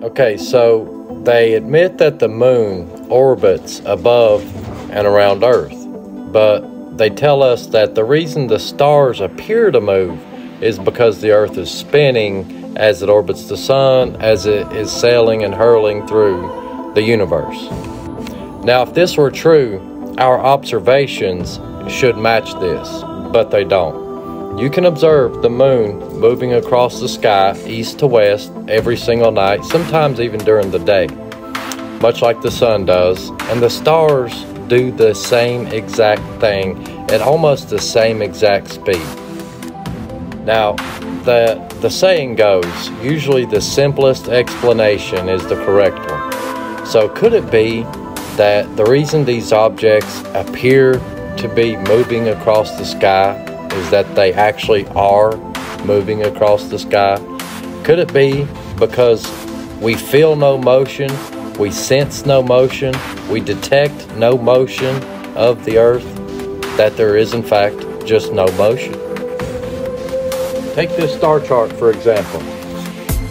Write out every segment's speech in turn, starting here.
Okay, so they admit that the moon orbits above and around Earth, but they tell us that the reason the stars appear to move is because the Earth is spinning as it orbits the sun, as it is sailing and hurling through the universe. Now, if this were true, our observations should match this, but they don't. You can observe the moon moving across the sky east to west every single night, sometimes even during the day, much like the sun does, and the stars do the same exact thing at almost the same exact speed. Now, the saying goes, usually the simplest explanation is the correct one. So could it be that the reason these objects appear to be moving across the sky is that they actually are moving across the sky? Could it be because we feel no motion, we sense no motion, we detect no motion of the Earth, that there is in fact just no motion? Take this star chart for example.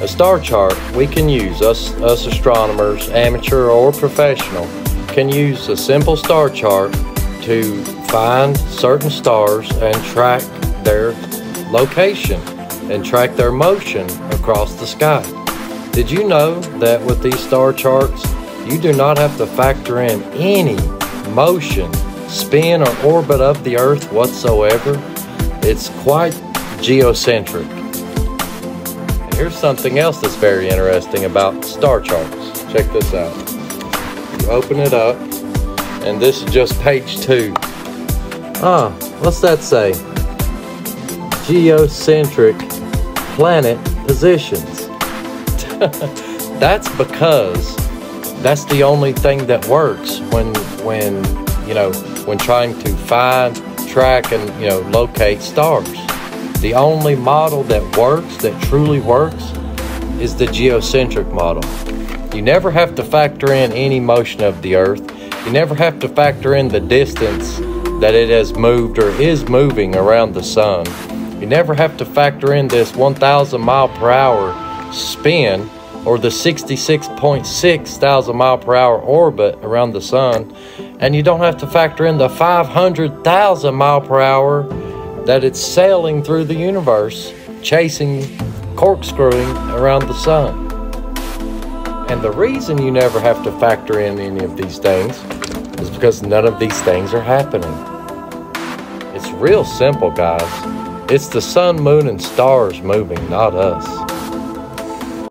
A star chart we can use, us astronomers, amateur or professional, can use a simple star chart to find certain stars and track their location and track their motion across the sky. Did you know that with these star charts, you do not have to factor in any motion, spin, or orbit of the Earth whatsoever? It's quite geocentric. And here's something else that's very interesting about star charts. Check this out. You open it up, and this is just page 2. What's that say? Geocentric planet positions. That's because that's the only thing that works when trying to find, track, and locate stars. The only model that works, that truly works, is the geocentric model. You never have to factor in any motion of the Earth. You never have to factor in the distance that it has moved or is moving around the sun. You never have to factor in this 1,000 mile per hour spin or the 66.6 thousand mile per hour orbit around the sun. And you don't have to factor in the 500,000 mile per hour that it's sailing through the universe, corkscrewing around the sun. And the reason you never have to factor in any of these things is because none of these things are happening. It's real simple, guys. It's the sun, moon, and stars moving, not us.